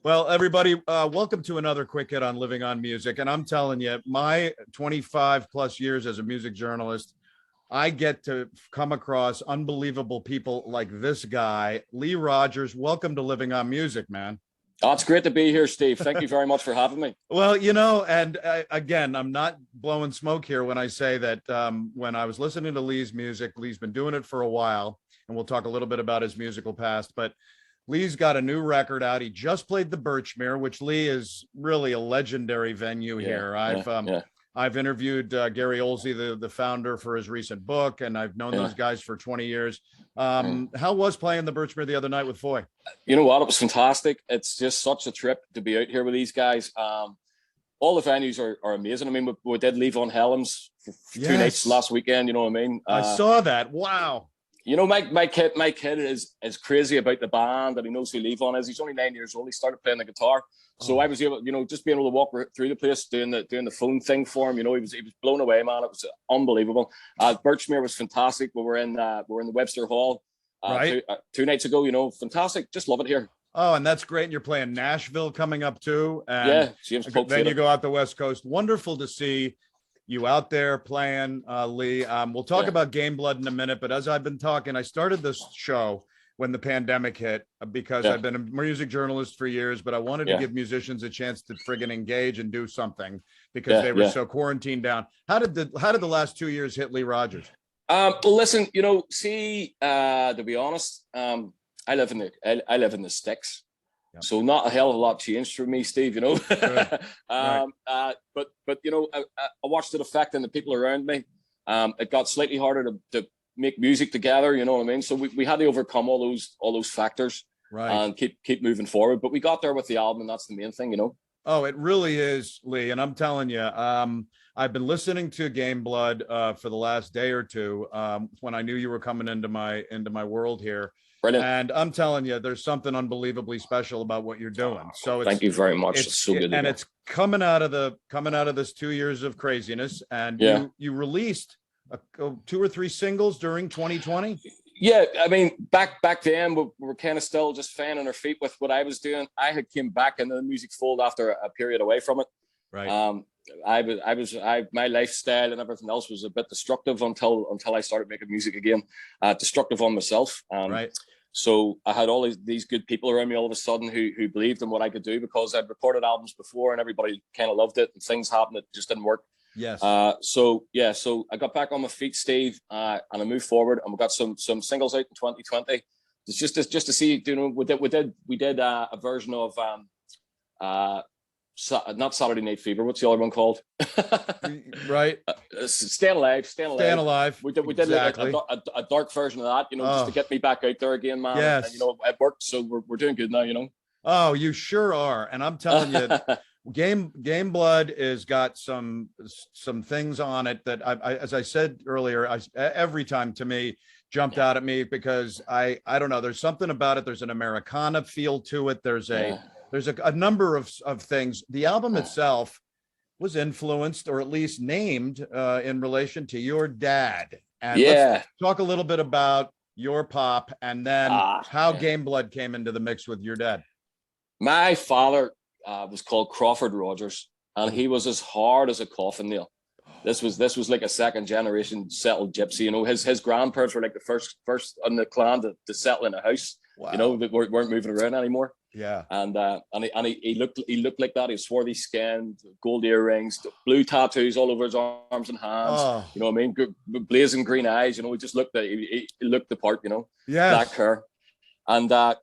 Well, everybody, welcome to another quick hit on Living on Music. And I'm telling you, my 25 plus years as a music journalist, I get to come across unbelievable people like this guy, Lee Rogers. Welcome to Living on Music, man. Oh, it's great to be here, Steve. Thank you very much for having me. Well, and again, I'm not blowing smoke here when I say that when I was listening to Lee's music, Lee's been doing it for a while, and we'll talk a little bit about his musical past, but Lee's got a new record out. He just played the Birchmere, which Lee is really a legendary venue here. I've interviewed Gary Olsey, the founder, for his recent book, and I've known those guys for 20 years. How was playing the Birchmere the other night with Foy? You know what? It was fantastic. It's just such a trip to be out here with these guys. All the venues are amazing. I mean, we did Levon Helms for 2 nights last weekend. You know what I mean? I saw that. Wow. You know, my kid is crazy about the band, and he knows who Levon is. He's only 9 years old. He started playing the guitar, so I was able, just being able to walk through the place, doing the phone thing for him. You know, he was blown away, man. It was unbelievable. Birchmere was fantastic. We were in the Webster Hall right 2 nights ago. You know, fantastic. Just love it here. Oh, and that's great. And you're playing Nashville coming up too. And yeah, James Polk then you go out the West Coast. Wonderful to see you out there playing, Lee. We'll talk about Game Blood in a minute, but as I've been talking, I started this show when the pandemic hit because I've been a music journalist for years, but I wanted to give musicians a chance to friggin' engage and do something because they were so quarantined down. How did the last 2 years hit Lee Rogers? Well, listen, to be honest, I live in the sticks. Yep. So not a hell of a lot changed for me, Steve, Right. But I watched it affecting the people around me. It got slightly harder to make music together, you know what I mean? So we had to overcome all those factors and keep moving forward. But we got there with the album, and that's the main thing, you know. Oh, it really is, Lee. And I'm telling you, I've been listening to Game Blood for the last day or two when I knew you were coming into my world here. Brilliant. And I'm telling you, there's something unbelievably special about what you're doing. So thank you very much. It's so good. And it's coming out of this 2 years of craziness. And you released 2 or 3 singles during 2020. Yeah, I mean, back then we were kind of still just fanning our feet with what I was doing. I had came back into the music fold after a period away from it. Right. My lifestyle and everything else was a bit destructive until I started making music again. Destructive on myself. Right. So I had all these good people around me all of a sudden who believed in what I could do because I'd recorded albums before and everybody kind of loved it, and things happened that just didn't work. Yes. So I got back on my feet, Steve, and I moved forward, and we got some singles out in 2020. It's just to see, we did a version of not Saturday Night Fever. What's the other one called? Right. Staying Alive. We did exactly. like a dark version of that, just to get me back out there again, man. Yes. And, it worked, so we're doing good now, Oh, you sure are. And I'm telling you, Game Blood has got some things on it that I as I said earlier, every time to me jumped out at me because I don't know. There's something about it. There's an Americana feel to it. There's a number of things. The album itself was influenced or at least named in relation to your dad. And let's talk a little bit about your pop and then how Game Blood came into the mix with your dad. My father was called Crawford Rogers, and he was as hard as a coffin nail. This was like a second generation settled gypsy. His grandparents were like the first in the clan to settle in a house. Wow. That weren't moving around anymore. Yeah. And he looked like that. He was swarthy skinned, gold earrings, blue tattoos all over his arms and hands. Oh. You know what I mean? Blazing green eyes. He just looked he looked the part. Yeah. Black hair. And but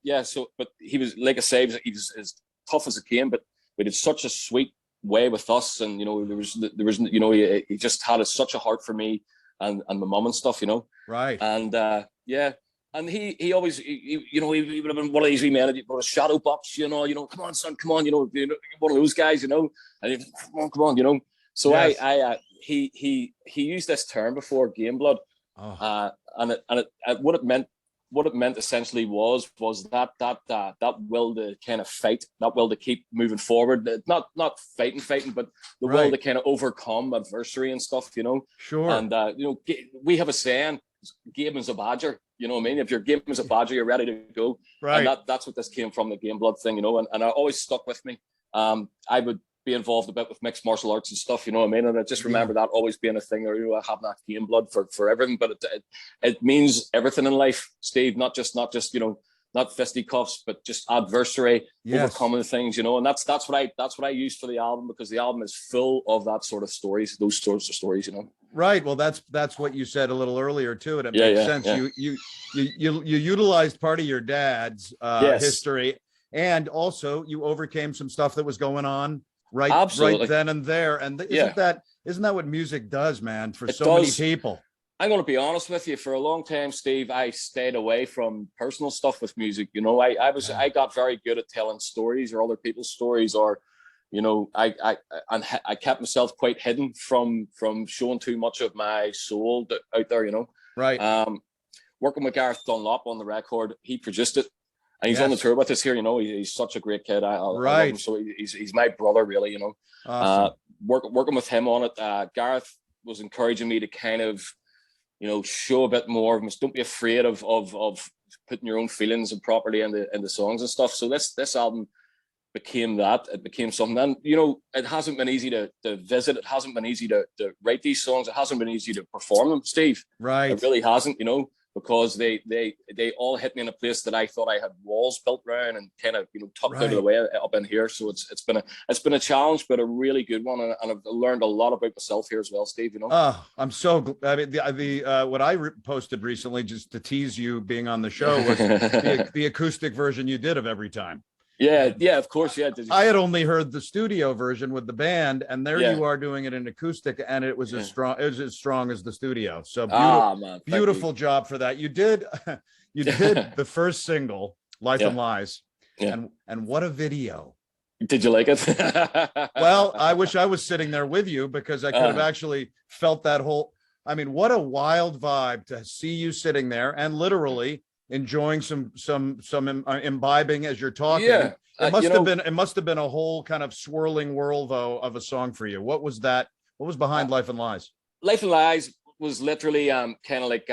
he was, like I say, he was as tough as it came, but we did such a sweet way with us, and there was he just had such a heart for me and my mom and stuff, Right. And and he always he would have been one of these wee men with a shadow box, come on son, come on, one of those guys, and come on, so yes. He used this term before, Game Blood. And what it meant essentially was that will to kind of fight, that will to keep moving forward, not fighting, but the will to kind of overcome adversity and stuff, Sure. And we have a saying, game as a badger. You know what I mean? If you're game as a badger, you're ready to go. Right. And that's what this came from, the Game Blood thing, you know, and it always stuck with me. I would be involved a bit with mixed martial arts and stuff, you know what I mean? And I just remember that always being a thing, or, you know, having that Game Blood for everything, but it means everything in life, Steve, not just, you know, not fisticuffs, but just adversary, overcoming things, you know, and that's what I use for the album, because the album is full of that sort of stories, those sorts of stories, you know. Right. Well, that's what you said a little earlier too, and it makes sense. Yeah. You utilized part of your dad's history, and also you overcame some stuff that was going on right then and there. And isn't that what music does, man, for many people? I'm going to be honest with you. For a long time, Steve, I stayed away from personal stuff with music. You know, I got very good at telling stories, or other people's stories, or, you know, I kept myself quite hidden from showing too much of my soul out there. You know, right. Working with Gareth Dunlop on the record, he produced it, and he's on the tour with us here. You know, he's such a great kid. I love him. So he's my brother, really. You know, awesome. Working with him on it, Gareth was encouraging me to kind of, you know, show a bit more. Don't be afraid of putting your own feelings and properly in the songs and stuff. So this album became that. It became something. And, you know, it hasn't been easy to visit. It hasn't been easy to write these songs. It hasn't been easy to perform them, Steve. Right. It really hasn't, you know, because they all hit me in a place that I thought I had walls built around and kind of, you know, tucked out of the way up in here. So it's been a challenge, but a really good one, and I've learned a lot about myself here as well, Steve. You know. Oh, I'm so. I mean, what I posted recently, just to tease you being on the show, was the acoustic version you did of Every Time. Yeah, of course, yeah. I had only heard the studio version with the band, and there you are doing it in acoustic, and it was as strong. It was as strong as the studio. So beautiful, beautiful job for that. You did the first single, Life and Lies, and what a video! Did you like it? Well, I wish I was sitting there with you, because I could have actually felt that whole. I mean, what a wild vibe to see you sitting there and literally enjoying some imbibing as you're talking. Yeah. It must have been a whole kind of swirling whirlpool of a song for you. What was that? What was behind Life and Lies? Life and Lies was literally kind of like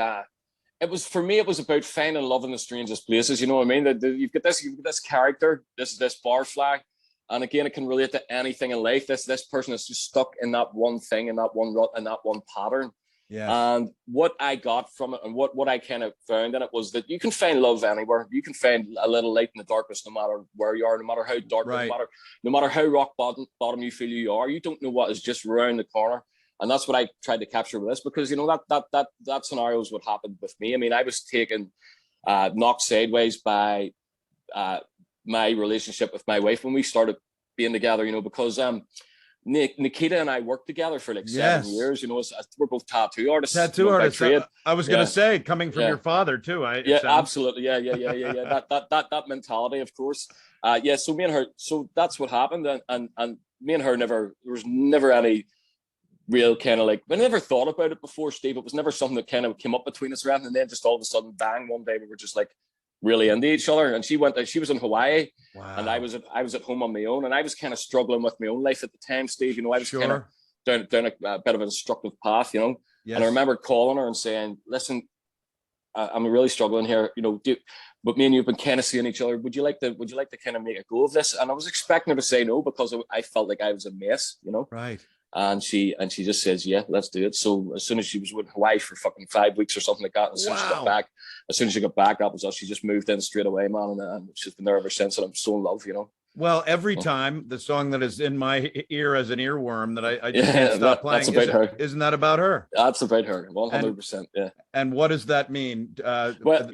it was, for me, it was about finding love in the strangest places. You know what I mean? You've got this character, this barfly, and again, it can relate to anything in life. This person is just stuck in that one thing, in that one rut, in that one pattern. Yeah. And what I got from it, and what I kind of found in it, was that you can find love anywhere. You can find a little light in the darkness, no matter where you are, no matter how dark, no matter how rock bottom you feel you are. You don't know what is just around the corner. And that's what I tried to capture with this, because, you know, that scenario is what happened with me. I mean, I was taken knocked sideways by my relationship with my wife when we started being together, you know, because Nikita and I worked together for like 7 years. You know, we're both tattoo artists. I was going to say, coming from your father too. Absolutely. Yeah. That mentality, of course. So me and her. So that's what happened, and me and her there was never any real kind of like, I never thought about it before, Steve. It was never something that kind of came up between us or anything. And then just all of a sudden, bang! One day we were just like really into each other, and she was in Hawaii. Wow. And I was at home on my own, and I was kind of struggling with my own life at the time, Steve. You know, I was kind of down a bit of a destructive path, you know. Yes. And I remember calling her and saying, "Listen, I'm really struggling here. You know, but me and you have been kind of seeing each other. Would you like to kind of make a go of this?" And I was expecting her to say no, because I felt like I was a mess, you know. Right. And she just says, "Yeah, let's do it." So as soon as she was with Hawaii for fucking 5 weeks or something like that, as soon as she got back, that was us. She just moved in straight away, man, and she's been there ever since. And I'm so in love, you know. Well, Every Time, the song that is in my ear as an earworm that I just can't stop playing. That's about her. Isn't that about her? That's about her, 100%. Yeah. And what does that mean? Well,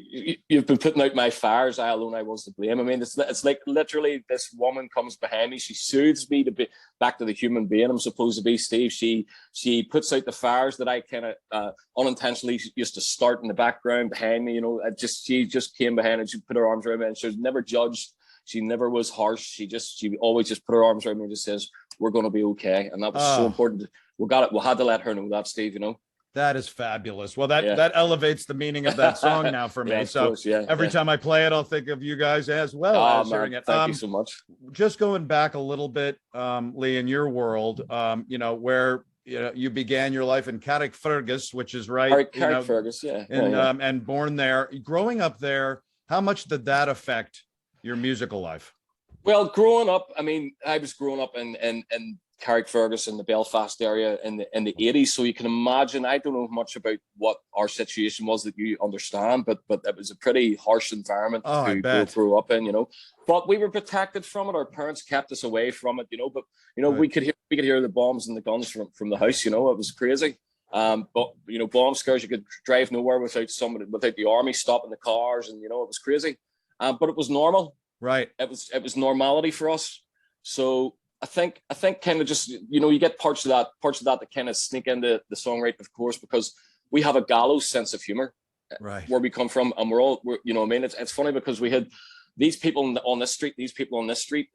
you've been putting out my fires. I alone, I was to blame. I mean, it's like literally this woman comes behind me. She soothes me to be back to the human being I'm supposed to be, Steve. She puts out the fires that I kind of unintentionally used to start in the background behind me. You know, she just came behind and she put her arms around me, and she was never judged. She never was harsh. She always just put her arms around me and just says, "We're going to be okay." And that was so important. We had to let her know that, Steve, you know. That is fabulous. Well, that elevates the meaning of that song now for me. Every time I play it, I'll think of you guys as well. Thank you so much. Just going back a little bit, Lee, in your world, you know, where you began your life in Carrickfergus, which is right, Carrickfergus, and born there. Growing up there, how much did that affect your musical life? Well, growing up, I mean, I was growing up in Carrickfergus in the Belfast area in the 80s. So you can imagine, I don't know much about what our situation was that you understand, but it was a pretty harsh environment to grow up in, But we were protected from it. Our parents kept us away from it, But right. we could hear the bombs and the guns from the house, It was crazy. But bomb scares, you could drive nowhere without the army stopping the cars, and it was crazy. But it was normal. Right. It was normality for us. So I think kind of just, you get parts of that kind of sneak into the songwriting, of course, because we have a gallows sense of humor, right, where we come from. And we're it's funny because we had these people on this street,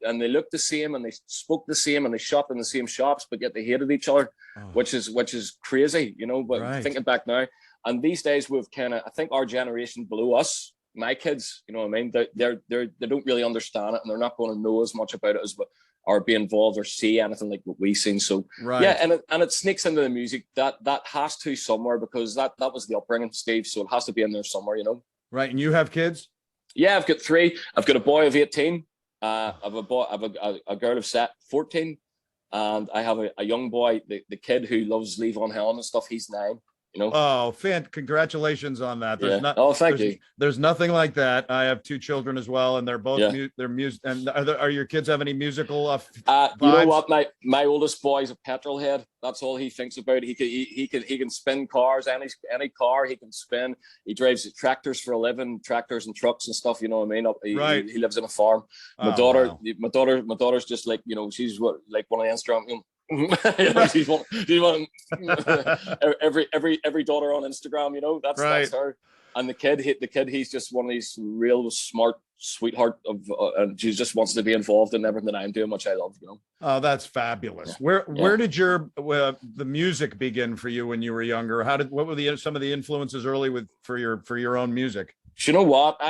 and they looked the same and they spoke the same and they shopped in the same shops, but yet they hated each other, which is crazy, but right. Thinking back now, and these days we've I think our generation below us, my kids, they don't really understand it, and they're not going to know as much about it as or be involved or see anything like what we've seen. So right. Yeah, and it sneaks into the music that has to somewhere, because that was the upbringing, Steve. So it has to be in there somewhere, Right. And you have kids? Yeah, I've got 3. I've got a boy of 18. I have a girl of 14, and I have a young boy, the kid who loves Levon Helm and stuff. He's 9. Oh, congratulations on that. Thank you. There's nothing like that. I have 2 children as well, and they're both they're music. And are your kids have any musical vibes? You know what? My oldest boy's a petrol head. That's all he thinks about. He can spin cars, any car he can spin. He drives tractors for a living, tractors and trucks and stuff. You know what I mean? Right. He lives in a farm. My daughter's just like, she's like one of the Instagram. She's one every daughter on Instagram, that's right. That's her. And the kid, he's just one of these real smart sweetheart and she just wants to be involved in everything that I'm doing, which I love. Oh, that's fabulous. Yeah. Where did the music begin for you when you were younger? What were some of the influences early for your own music? You know what?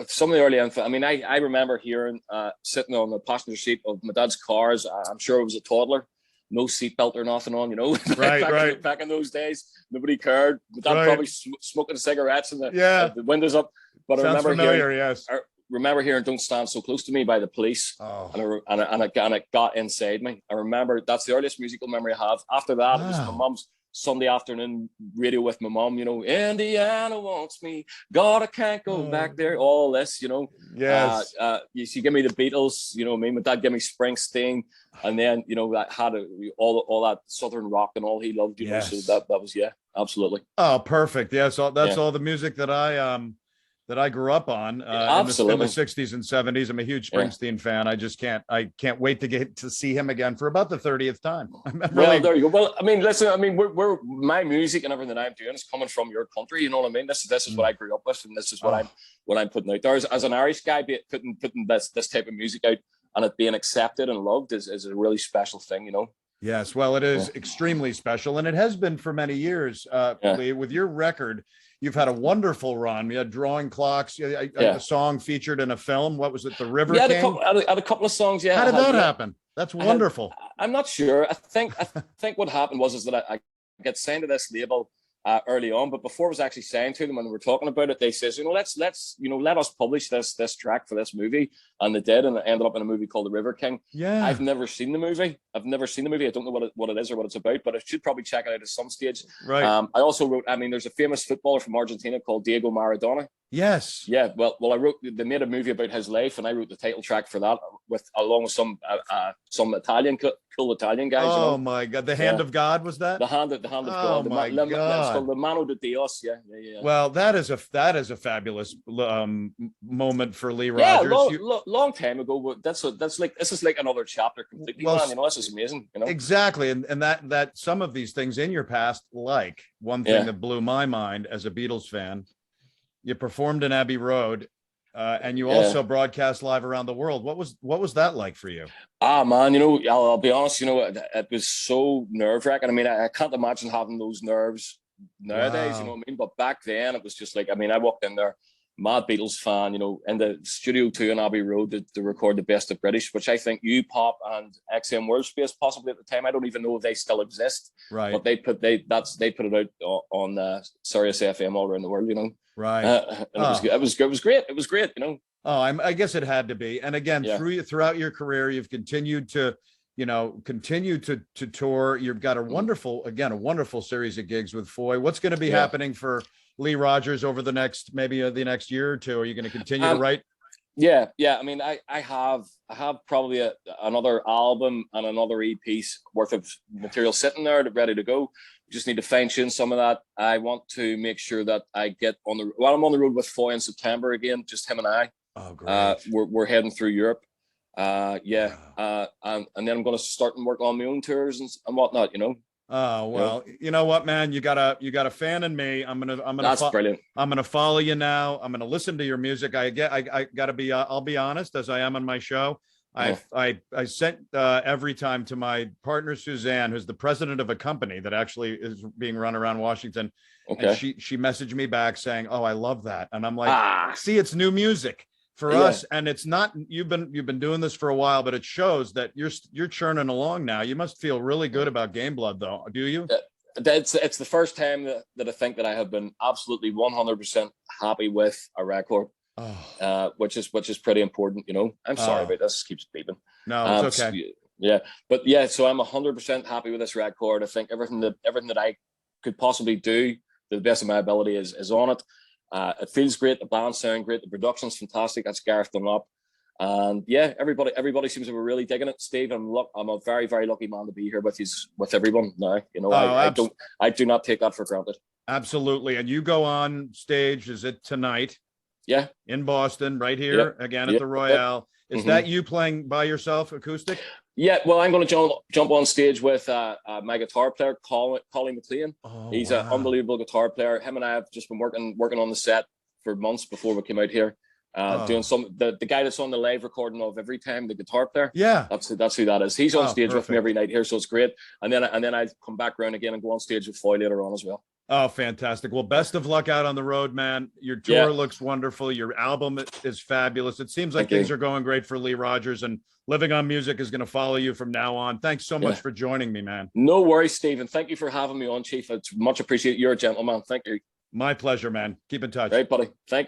Some of the early info. I mean, I remember hearing sitting on the passenger seat of my dad's cars. I'm sure it was a toddler, no seatbelt or nothing on. Right. Back in those days, nobody cared. My dad probably smoking the cigarettes and the windows up. But Sounds I remember familiar, yes. I remember hearing "Don't Stand So Close to Me" by the Police, and it got inside me. I remember that's the earliest musical memory I have. After that, It was my mum's Sunday afternoon radio with my mom, Indiana wants me, God, I can't go back there, all this, Yes. She give me the Beatles, my dad gave me Springsteen, and then, I had all that Southern rock and all he loved, yes. So that was, absolutely. Oh, perfect. Yeah, so that's all the music that I grew up on in the 60s and 70s. I'm a huge Springsteen fan. I can't wait to get to see him again for about the 30th time. Well, there you go. Well, I mean, listen, we're my music and everything that I'm doing is coming from your country. You know what I mean? This is what I grew up with, and this is what I'm putting out there. As an Irish guy, putting this type of music out and it being accepted and loved is a really special thing, Yes, well, it is extremely special, and it has been for many years. Lee, with your record, you've had a wonderful run. You had Drawing Clocks, a song featured in a film. What was it, The River King? I had a couple of songs, How did that happen? That's wonderful. I'm not sure. I think what happened was that I got signed to this label early on, but before I was actually signed to them, when we were talking about it, they says, let us publish this track for this movie, and they did, and it ended up in a movie called The River King. Yeah, I've never seen the movie. I don't know what it is or what it's about, but I should probably check it out at some stage. Right. I also wrote. I mean, there's a famous footballer from Argentina called Diego Maradona. Yes. Yeah. Well, they made a movie about his life, and I wrote the title track for that along with some cool Italian guys. Oh my God! The Hand of God, was that? The hand of God. Oh my God! It's called the Mano de Dios. Yeah. Well, that is a fabulous moment for Lee Rogers. Yeah, long time ago. This is like another chapter completely. Well, man, this is amazing. Exactly, and that some of these things in your past, like one thing that blew my mind as a Beatles fan. You performed in Abbey Road, and you also broadcast live around the world. What was that like for you? Man, I'll be honest. It was so nerve-wracking. I mean, I can't imagine having those nerves nowadays. Wow. You know what I mean? But back then, it was just like, I mean, I walked in there. mad Beatles fan, you know, in the Studio 2 in Abbey Road to record the best of British, which I think U-Pop and XM World Space possibly at the time. I don't even know if they still exist, Right. but they put it out on Sirius FM all around the world, you know. Right. And it was great. It was great, you know. Oh, I guess it had to be. And again, throughout your career, you've continued to, you know, to tour. You've got a wonderful series of gigs with Foy. What's going to be happening for Lee Rogers over the next the next year or two? Are you going to continue to write? Yeah. I mean, I have probably another album and another EP worth of material sitting there ready to go. Just need to fine tune some of that. I want to make sure that I get I'm on the road with Foy in September again, just him and I. Oh, great. We're heading through Europe. And then I'm going to start and work on my own tours and whatnot, you know. Oh, well, you know what, man, you got a fan in me. That's brilliant. I'm going to follow you now. I'm going to listen to your music. I gotta be, I'll be honest, as I am on my show. I sent every time to my partner, Suzanne, who's the president of a company that actually is being run around Washington. Okay. And she messaged me back saying, "Oh, I love that." And I'm like, see, it's new music for us. And it's not, you've been doing this for a while, but it shows that you're churning along now. You must feel really good about Game Blood, though. Do you? It's the first time that I think that I have been absolutely 100% happy with a record. Which is pretty important, you know. I'm sorry about this. Keeps beeping. No, it's okay. But so I'm 100% happy with this record. I think everything that I could possibly do to the best of my ability is on it. It feels great. The band sound great. The production's fantastic. That's Gareth Dunlop. And everybody seems to be really digging it. Steve, I'm a very, very lucky man to be here with everyone now. You know, I do not take that for granted. Absolutely. And you go on stage, is it tonight? Yeah. In Boston, right here again at the Royale. Is that you playing by yourself acoustic? Yeah, well, I'm going to jump on stage with my guitar player, Colin McLean. He's an unbelievable guitar player. Him and I have just been working on the set for months before we came out here. Doing the guy that's on the live recording of Every Time, the guitar player. Yeah, that's who that is. He's on stage with me every night here, so it's great. And then I come back around again and go on stage with Foy later on as well. Oh, fantastic. Well, best of luck out on the road, man. Your tour looks wonderful. Your album is fabulous. It seems like things are going great for Lee Rogers, and Living on Music is going to follow you from now on. Thanks so much for joining me, man. No worries, Stephen. Thank you for having me on, Chief. It's much appreciated. You're a gentleman. Thank you. My pleasure, man. Keep in touch. Right, buddy. Thank you.